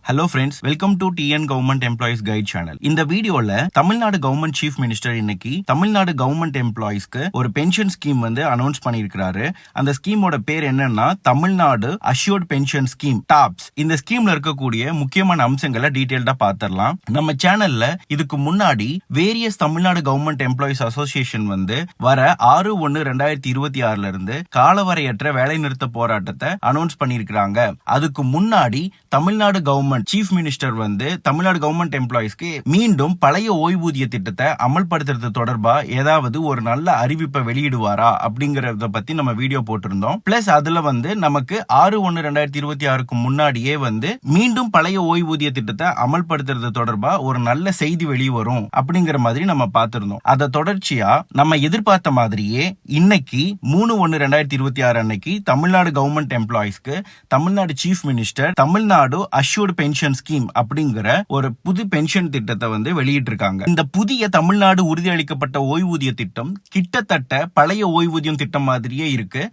Hello friends, welcome to TN government employees guide channel. இந்த வீடியோல Tamil Nadu government chief minister இன்னைக்கு Tamil Nadu government எம்ப்ளாயிஸ்க்கு ஒரு pension scheme வந்து அனௌன்ஸ் பண்ணியிருக்கிறாரு. அந்த ஸ்கீமோட பேர் என்னன்னா Tamil Nadu assured pension scheme, tops. இந்த ஸ்கீம்ல இருக்கக்கூடிய முக்கியமான அம்சங்களை டீடைல்டா பார்த்திடலாம். நம்ம சேனல்ல இதுக்கு முன்னாடி various Tamil Nadu government employees association வந்து வர 6/1/2026 இருந்து காலவரையற்ற வேலைநிறுத்த போராட்டத்தை அனௌன்ஸ் பண்ணியிருக்கிறாங்க. அதுக்கு முன்னாடி தமிழ்நாடு கவர்மெண்ட் சீஃப் மினிஸ்டர் வந்து தமிழ்நாடு கவர்மெண்ட் எம்ப்ளாயிஸ்க்கு மீண்டும் பழைய ஓய்வூதிய திட்டத்தை அமல்படுத்துறது தொடர்பா ஏதாவது ஒரு நல்ல அறிவிப்பை வெளியிடுவாரா அப்படிங்கறத பத்தி நம்ம வீடியோ போட்டிருந்தோம். பிளஸ் அதுல வந்து நமக்கு 6/1/2026 முன்னாடியே வந்து மீண்டும் பழைய ஓய்வூதிய திட்டத்தை அமல்படுத்துறது தொடர்பா ஒரு நல்ல செய்தி வெளிவரும் அப்படிங்கிற மாதிரி நம்ம பார்த்திருந்தோம். அதை தொடர்ச்சியா நம்ம எதிர்பார்த்த மாதிரியே இன்னைக்கு 3/1/2026 அன்னைக்கு தமிழ்நாடு கவர்மெண்ட் எம்ப்ளாயிஸ்க்கு Tamil Nadu chief minister Tamil Nadu assured pension scheme அப்படிங்கிற ஒரு புது பென்ஷன் திட்டத்தை வந்து வெளியிட்டு இருக்காங்க. இந்த புதிய தமிழ்நாடு உறுதியளிக்கப்பட்ட ஓய்வூதிய திட்டம் கிட்டத்தட்ட பழைய ஓய்வூதியம் திட்டம் மாதிரியே இருக்கு.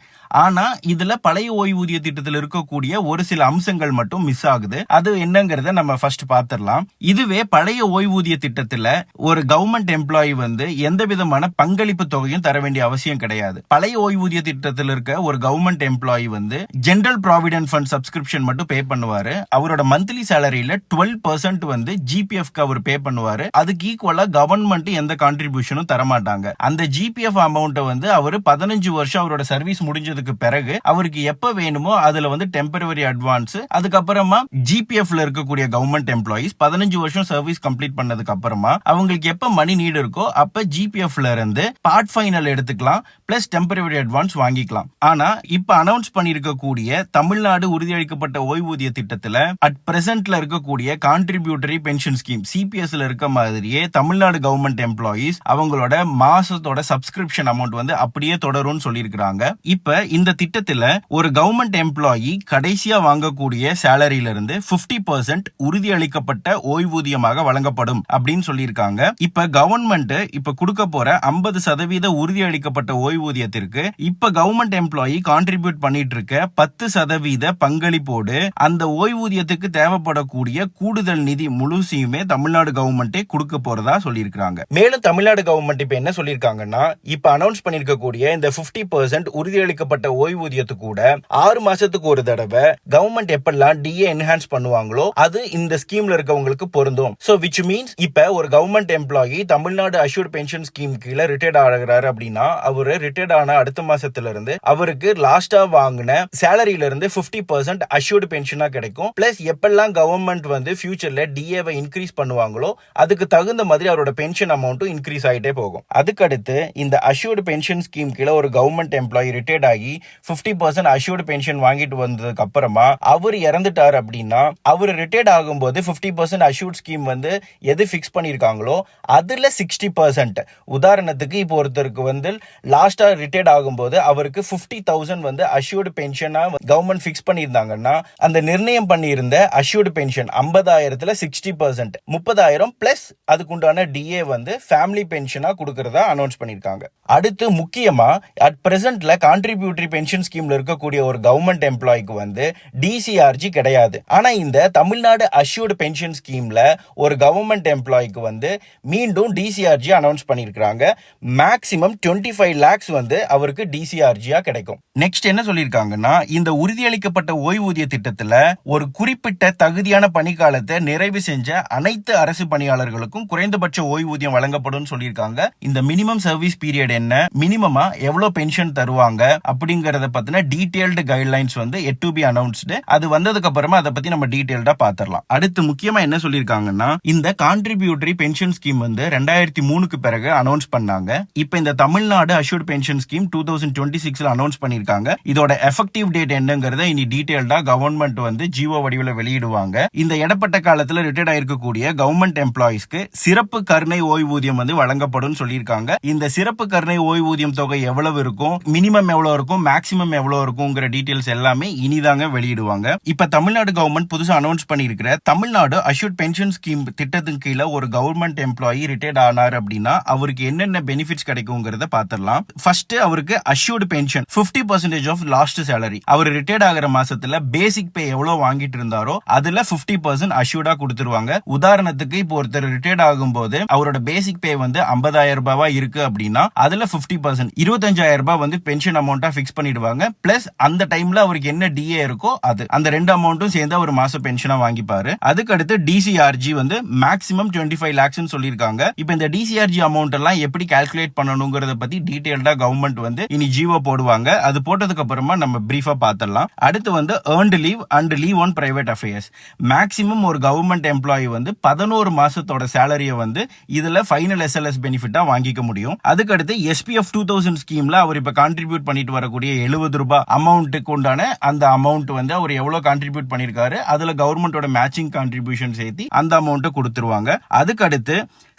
ஆனா இதுல பழைய ஓய்வூதிய திட்டத்தில் இருக்கக்கூடிய ஒரு சில அம்சங்கள் மட்டும் மிஸ் ஆகுது. அது என்னங்கறத நம்ம ஃபர்ஸ்ட் பாத்திரலாம். இதுவே பழைய ஓய்வூதிய திட்டத்துல ஒரு கவர்மெண்ட் எம்ப்ளாயி வந்து எந்த விதமான பங்களிப்பு தொகையும் தர வேண்டிய அவசியம் கிடையாது. பழைய ஓய்வூதிய திட்டத்தில் இருக்க ஒரு கவர்மெண்ட் எம்ப்ளாயி வந்து ஜெனரல் ப்ராவிடென்ட் ஃபண்ட் சப்ஸ்கிரிப்ஷன் மட்டும் பே பண்ணுவாரு. அவரோட மந்த்லி சேலரியில 12% வந்து ஜிபிஎஃப்க்கு அவர் பே பண்ணுவாரு. அதுக்கு ஈக்குவலா கவர்மெண்ட் எந்த கான்ட்ரிபியூஷனும் தர மாட்டாங்க. அந்த ஜிபிஎஃப் அமௌண்ட் வந்து அவர் 15 வருஷம் அவரோட சர்வீஸ் முடிஞ்சதுக்கு பிறகு அவருக்கு எப்ப வேணுமோ அதுல வந்து டெம்பரவரி அட்வான்ஸ், அதுக்கப்புறமா ஜிபிஎஃப்ல இருக்கக்கூடிய கவர்மெண்ட் எம்ப்ளாயிஸ் 15 வருஷம் சர்வீஸ் கம்ப்ளீட் பண்ணதுக்கு அப்புறமா அவங்களுக்கு எப்ப மணி நீடு இருக்கோ அப்ப ஜிபிஎஃப்ல இருந்து பார்ட் ஃபைனல் எடுத்துக்கலாம், பிளஸ் டெம்பரவரி அட்வான்ஸ் வாங்கிக்கலாம். ஆனா இப்ப அனௌன்ஸ் பண்ணிருக்கக்கூடிய தமிழ்நாடு உறுதியளிக்கப்பட்ட ஓய்வூதிய திட்டத்துல அட் பிரசன்ட்ல இருக்கக்கூடிய கான்ட்ரிபியூட்டரி பென்ஷன் ஸ்கீம் சிபிஎஸ்ல இருக்க மாதிரியே தமிழ்நாடு கவர்மெண்ட் எம்ப்ளாயிஸ் அவங்களோட மாசத்தோட சப்ஸ்கிரிப்ஷன் அமௌண்ட் வந்து அப்படியே தொடரும்னு சொல்லியிருக்காங்க. இப்ப இந்த திட்டத்துல ஒரு கவர்மெண்ட் எம்ப்ளாயி கடைசியா வாங்கக்கூடிய சேலரியில இருந்து 50% உறுதியளிக்கப்பட்ட ஓய்வூதியமாக வழங்கப்படும் அப்படின்னு சொல்லியிருக்காங்க. இப்ப கவர்மெண்ட் இப்ப கொடுக்க போற 50% உறுதியளிக்கப்பட்ட ஓய்வூதியத்திற்கு இப்ப கவர்மெண்ட் எம்ப்ளாயி கான்ட்ரிபியூட் பண்ணிட்டு இருக்க 10% பங்களிப்போடு அந்த ஓய்வூதியத்துக்கு தேவைப்படக்கூடிய கூடுதல் நிதி முழுசையுமே தமிழ்நாடு கவர்மெண்டே கொடுக்க போறதா சொல்லியிருக்காங்க. மேலும் தமிழ்நாடு கவர்மெண்ட் இப்ப என்ன சொல்லியிருக்காங்கன்னா, இப்ப அனௌன்ஸ் பண்ணிருக்கக்கூடிய இந்த 50% உறுதியளிக்கப்பட்ட ஓய்வூதியத்துக்கு கூட 6 மாசத்துக்கு ஒரு தடவை கவர்மெண்ட் எப்பெல்லாம் டிஏ என்ஹான்ஸ் பண்ணுவாங்களோ அது இந்த ஸ்கீம்ல இருக்கவங்களுக்கு பொருந்தும். சோ விச் மீன்ஸ் இப்ப ஒரு government employee Tamil Nadu assured pension scheme கீழ ரிட்டையர்ட் ஆகிறாரு அப்படின்னா அவரு ரிட்டையர்ட் ஆன அடுத்த மாசத்துல இருந்து அவருக்கு லாஸ்டா வாங்கின சேலரியில இருந்து 50% அஷ்யூர்ட் பென்ஷனா கிடைக்கும். பிளஸ் எப்பெல்லாம் கவர்மெண்ட் வந்து ஃபியூச்சர்ல டிஏவை இன்க்ரீஸ் பண்ணுவாங்களோ அதுக்கு தகுந்த மாதிரி அவரோட பென்ஷன் அமௌண்ட்டும் இன்க்ரீஸ் ஆகிட்டே போகும். அதுக்கடுத்து இந்த அஷ்யூர்டு பென்ஷன் ஸ்கீம் கீழே ஒரு கவர்மெண்ட் எம்ப்ளாயி ரிட்டையர்ட் ஆகி 50% அஷ்யூர்டு பென்ஷன் வாங்கிட்டு வந்ததுக்கு அப்புறமா அவர் இறந்துட்டார் அப்படின்னா அவர் ரிட்டையர்ட் ஆகும்போது 50% அஷ்யூர்ட் ஸ்கீம் வந்து எது பிக்ஸ் பண்ணிருக்காங்களோ அதுல 60%. உதாரணத்துக்கு இப்போ ஒருத்தருக்கு வந்து லாஸ்டா ரிட்டையர்ட் ஆகும்போது அவருக்கு 50,000 வந்து அஷ்யூர்டு பென்ஷனா கவர்மெண்ட் பிக்ஸ் பண்ணியிருந்தாங்கன்னா அந்த நிர்ணயம் பண்ணியிருந்த அஷ்யூர்டு பென்ஷன் 50,000ல 60% 30,000 பிளஸ் அதுக்குண்டான டிஏ வந்து ஃபேமிலி பென்ஷனா கொடுக்கறதா அனௌன்ஸ் பண்ணிருக்காங்க. அடுத்து முக்கியமா அட் பிரசன்ட்ல கான்ட்ரிபியூட்டரி பென்ஷன் ஸ்கீம்ல இருக்கக்கூடிய ஒரு கவர்மெண்ட் எம்ப்ளாய்க்கு வந்து டிசிஆர்ஜி கிடையாது. ஆனா இந்த தமிழ்நாடு அஷ்யூர்டு பென்ஷன் ஸ்கீம்ல ஒரு கவர்மெண்ட் எம்ப்ளாய்க்கு வந்து மீண்டும் டிசிஆர்ஜி அனௌன்ஸ் பண்ணிருக்காங்க. மேக்ஸிமம் 25 lakhs வந்து அவருக்கு டிசிஆர்ஜியா கிடைக்கும். நெக்ஸ்ட் என்ன சொல்லிருக்காங்கன்னா, இந்த உறுதியளிக்கப்பட்ட ஓய்வூதிய திட்டத்துல ஒரு குறிப்பிட்ட தகுதியான பணிக்காலத்தை நிறைவு செஞ்ச அனைத்து அரசு பணியாளர்களுக்கும் குறைந்தபட்ச ஓய்வூதியம் வழங்கப்படும் சொல்லியிருக்காங்க. இந்த மினிமம் சர்வீஸ் பீரியட் என்ன, மினிமமா எவ்வளவு பென்ஷன் தருவாங்க அப்படிங்கறத பத்தின டீடைல்டு கைட்லைன்ஸ் வந்து yet to be announced. அது வந்ததுக்கு அப்புறமா அதை பத்தி நம்ம டீடைல்டா பாத்திரலாம். அடுத்து முக்கியமா என்ன சொல்லியிருக்காங்கன்னா, இந்த கான்ட்ரிபியூட்டரி பென்ஷன் ஸ்கீம் வந்து 2003க்கு பிறகு அனௌன்ஸ் பண்ணாங்க. இப்ப இந்த தமிழ்நாடு அஷ்யூர்ட் பென்ஷன் ஸ்கீம் 2026ல அனௌன்ஸ் பண்ணிருக்காங்க. இதோட எஃபெக்டிவ் டேட் என்னங்கறத இனி டீடைல்டா கவர்மெண்ட் வந்து ஜிஓ வடிவில் வெளியிடுவாங்க. இந்த இடப்பட்ட காலத்துல ரிட்டையர்ட் ஆயிருக்கக்கூடிய கவர்மெண்ட் எம்ப்ளாயிஸ்க்கு சிறப்பு கருணை ஓய்வூதியம் வந்து வழங்கப்படும் சொல்லியிருக்காங்க. இந்த சிறப்பு கருணை ஓய்வூதியம் தொகை எவ்வளவு இருக்கும், மினிமம் எவ்வளவு இருக்கும், மேக்ஸிமம் எவ்வளவு இருக்கும்ங்கிற டீடைல்ஸ் எல்லாமே இனிதாங்க வெளியிடுவாங்க. இப்ப தமிழ்நாடு கவர்மெண்ட் புதுசா அனௌன்ஸ் பண்ணிருக்கிற தமிழ்நாடு அஷ்யூர்ட் பென்ஷன் ஸ்கீம் திட்டத்தின் கீழே ஒரு கவர்மெண்ட் எம்ப்ளாயி ரிட்டையர்ட் ஆனார் அப்படின்னா அவருக்கு என்னென்ன பெனிஃபிட்ஸ் கிடைக்கும்ங்கறத பாத்திரலாம். ஃபர்ஸ்ட் அவருக்கு assured pension 50% off last salary. அவர் ரிட்டையர்ட் ஆகிற மாசத்துல பேசிக் பே எவ்வளவு வாங்கிட்டு இருந்தாரோ அது அதுல 50% அஷ்யூர்டா கொடுத்துருவாங்க. உதாரணத்துக்கு இப்போ ஒருத்தர் ரிட்டையர்ட் ஆகும்போது அவரோட பேசிக் பே வந்து 50,000 ரூபாவா இருக்கு அப்படின்னா அதுல 50% 25,000 ரூபாய் வந்து பென்ஷன் அமௌண்டா பிக்ஸ் பண்ணிடுவாங்க. பிளஸ் அந்த டைம்ல அவருக்கு என்ன டிஏ இருக்கோ அது அந்த ரெண்டு அமௌண்ட்டும் சேர்ந்து ஒரு மாசம் பென்ஷனா வாங்கிப்பாரு. அதுக்கு அடுத்து டிசிஆர்ஜி வந்து மேக்ஸிமம் 25 lakhs சொல்லியிருக்காங்க. இப்போ இந்த டிசிஆர்ஜி அமௌண்ட் எல்லாம் எப்படி கால்குலேட் பண்ணணுங்கிறத பத்தி டீடைல்டா கவர்மெண்ட் வந்து இனி ஜீவோ போடுவாங்க. அது போட்டதுக்கு அப்புறமா நம்ம பிரீஃபா பார்த்தலாம். அடுத்து வந்து earned leave and leave on private affairs. Maximum ஒரு கவர்மெண்ட் எம்ப்ளாயி வந்து 11 மாசத்தோட சேலரியை வந்து இதுல ஃபைனல் எஸ்எல்எஸ் பெனிஃபிட்டா வாங்கிக்க முடியும். அதுக்கு அடுத்து எஸ்பிஎஃப் 2000 ஸ்கீம்ல அவர் இப்ப கான்ட்ரிபியூட் பண்ணிட்டு வரக்கூடிய 70 ரூபாய் அமௌண்ட்டுக்கு உண்டான அந்த அமௌண்ட் வந்து அவர் எவ்வளவு கான்ட்ரிபியூட் பண்ணிருக்காரு அதுல கவர்மெண்டோட மேட்சிங் கான்ட்ரிபியூஷன் சேர்த்து அந்த அமௌண்ட்டை கொடுத்துருவாங்க. அதுக்கு அடுத்து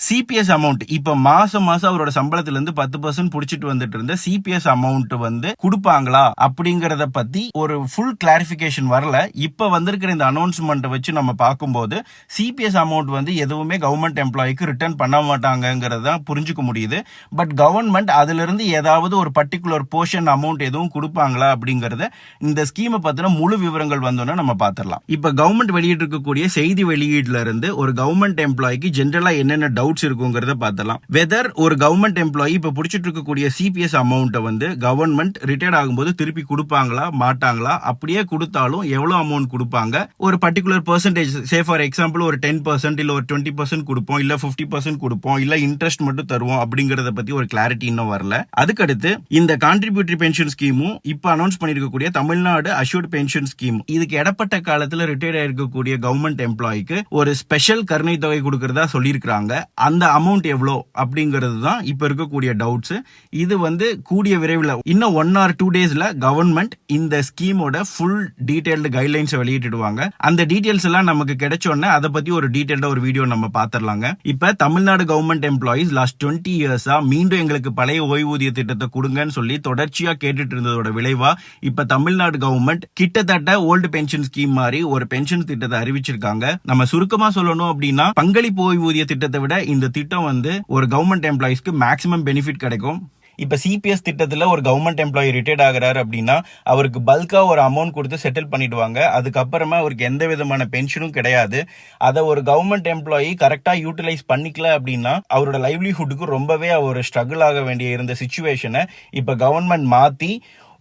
சிபிஎஸ் அமௌண்ட் இப்ப மாசம் அவரோட சம்பளத்துல இருந்து 10% புடிச்சிட்டு வந்துட்டு இருந்த சிபிஎஸ் அமௌண்ட் வந்து கொடுப்பாங்களா அப்படிங்கறத பத்தி ஒரு ஃபுல் கிளாரிபிகேஷன் வரல. இப்ப வந்திருக்கிற இந்த அனௌன்ஸ்மெண்ட் வச்சு நம்ம பார்க்கும்போது சிபிஎஸ் அமௌண்ட் வந்து எதுவுமே கவர்மெண்ட் எம்ப்ளாய்க்கு ரிட்டர்ன் பண்ண மாட்டாங்கிறத புரிஞ்சுக்க முடியுது. பட் கவர்மெண்ட் அதுல இருந்து ஏதாவது ஒரு பர்டிகுலர் போர்ஷன் அமௌண்ட் எதுவும் கொடுப்பாங்களா அப்படிங்கறத இந்த ஸ்கீமை பத்தின முழு விவரங்கள் வந்தோன்னா நம்ம பார்த்திடலாம். இப்ப கவர்மெண்ட் வெளியிட்டு இருக்கக்கூடிய செய்தி வெளியீடுல இருந்து ஒரு கவர்மெண்ட் எம்ப்ளாய்க்கு ஜென்ரலா என்னென்ன டவுட்ஸ் இருக்குங்கிறத பார்த்தலாம். வெதர் ஒரு கவர்மெண்ட் எம்ப்ளாயி இப்ப புடிச்சிட்டு இருக்கக்கூடிய சிபிஎஸ் அமௌண்ட் வந்து கவர்மெண்ட் ரிட்டையர்ட் ஆகும்போது திருப்பி கொடுப்பாங்களா மாட்டாங்களா, அப்படியே கொடுத்தாலும் எவ்வளவு அமௌண்ட் கொடுப்பாங்க, ஒரு particular percentage say for example ஒரு 10% இல்ல ஒரு 20% கொடுப்போம், இல்ல 50% கொடுப்போம், இல்ல இன்ட்ரெஸ்ட் மட்டும் தருவோம் அப்படிங்கறத பத்தி ஒரு கிளாரிட்டி இன்னும் வரல. அதுக்கடுத்து இந்த கான்ட்ரிபியூட்டரி பென்ஷன் ஸ்கீமும் இப்ப அனௌன்ஸ் பண்ணிருக்கக்கூடிய தமிழ்நாடு அஷ்யூர்ட் பென்ஷன் ஸ்கீம் இதுக்கு இடப்பட்ட காலத்துல ரிட்டையர்ட் ஆயிருக்கக்கூடிய கவர்மெண்ட் எம்ப்ளாய்க்கு ஒரு ஸ்பெஷல் கருணை தொகை கொடுக்கறதா சொல்லியிருக்காங்க. அந்த அமௌண்ட் எவ்வளோ அப்படிங்கிறது தான் இப்ப இருக்கக்கூடிய டவுட்ஸ். இது வந்து கூடிய விரைவில் இன்னும் 1 or 2 daysல கவர்மெண்ட் இந்த ஸ்கீமோட ஃபுல் டீடைல்டு கைட்லைன்ஸ் வெளியிட்டுடுவாங்க. அந்த டீடைல்ஸ் எல்லாம் நமக்கு கிடைச்சோன்னே அதை பத்தி ஒரு டீடைல்டா ஒரு வீடியோ நம்ம பாத்திரலாங்க. இப்ப தமிழ்நாடு கவர்மெண்ட் எம்ப்ளாயிஸ் லாஸ்ட் 20 yearsா மீண்டும் எங்களுக்கு பழைய ஓய்வூதிய திட்டத்தை கொடுங்கன்னு சொல்லி தொடர்ச்சியா கேட்டுட்டு இருந்ததோட விளைவா இப்ப தமிழ்நாடு கவர்மெண்ட் கிட்டத்தட்ட ஓல்டு பென்ஷன் ஸ்கீம் மாதிரி ஒரு பென்ஷன் திட்டத்தை அறிவிச்சிருக்காங்க. நம்ம சுருக்கமா சொல்லணும் அப்படின்னா பங்களிப்பு ஓய்வூதிய திட்டத்தை விட இந்த திட்டம் வந்து ஒரு கவர்மெண்ட் எம்ப்ளாயிஸ்க்கு மேக்ஸிமம் பெனிஃபிட் கிடைக்கும். இப்ப சிபிஎஸ் திட்டத்துல ஒரு கவர்மெண்ட் எம்ப்ளாயி ரிட்டையர்ட் ஆகுறாரு அப்படின்னா அவருக்கு பல்கா ஒரு அமௌண்ட் கொடுத்து செட்டில் பண்ணிடுவாங்க. அதுக்கப்புறமா அவருக்கு எந்த விதமான பென்ஷனும் கிடையாது. அதை ஒரு கவர்மெண்ட் எம்ப்ளாயி கரெக்டா யூட்டிலைஸ் பண்ணிக்கல அப்படின்னா அவரோட லைவ்லிஹுட்டுக்கு ரொம்பவே அவர் ஸ்ட்ரகிள் ஆக வேண்டிய இருந்த சிச்சுவேஷனை இப்ப கவர்மெண்ட் மாத்தி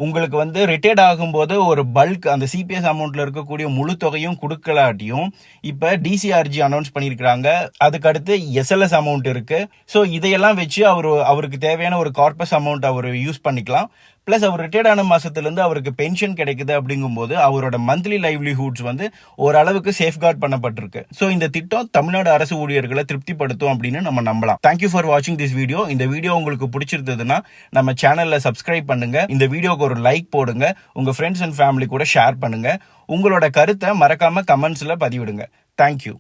உங்களுக்கு வந்து ரிட்டையர்ட் ஆகும்போது ஒரு பல்க் அந்த சிபிஎஸ் அமௌண்ட்ல இருக்கக்கூடிய முழு தொகையும் கொடுக்கலாட்டியும் இப்ப டிசிஆர்ஜி அனௌன்ஸ் பண்ணிருக்காங்க. அதுக்கு அடுத்து எஸ்எல்எஸ் அமௌண்ட் இருக்கு. ஸோ இதையெல்லாம் வச்சு அவருக்கு தேவையான ஒரு கார்பஸ் அமௌண்ட் அவர் யூஸ் பண்ணிக்கலாம். பிளஸ் அவர் ரிட்டையர்ட் ஆன மாசத்துல இருந்து அவருக்கு பென்ஷன் கிடைக்குது அப்படிங்கும்போது அவரோட மந்த்லி லைவ்லிஹுட்ஸ் வந்து ஓரளவுக்கு சேஃப்கார்ட் பண்ணப்பட்டிருக்கு. ஸோ இந்த திட்டம் தமிழ்நாடு அரசு ஊழியர்களை திருப்திப்படுத்தும் அப்படின்னு நம்ம நம்பலாம். தேங்க்யூ ஃபார் வாட்சிங் திஸ் வீடியோ. இந்த வீடியோ உங்களுக்கு பிடிச்சிருந்ததுன்னா நம்ம சேனல்ல சப்ஸ்கிரைப் பண்ணுங்க. இந்த வீடியோக்கு ஒரு லைக் போடுங்க. உங்க ஃப்ரெண்ட்ஸ் அண்ட் ஃபேமிலி கூட ஷேர் பண்ணுங்க. உங்களோட கருத்தை மறக்காம கமெண்ட்ஸ்ல பதிவிடுங்க. தேங்க்யூ.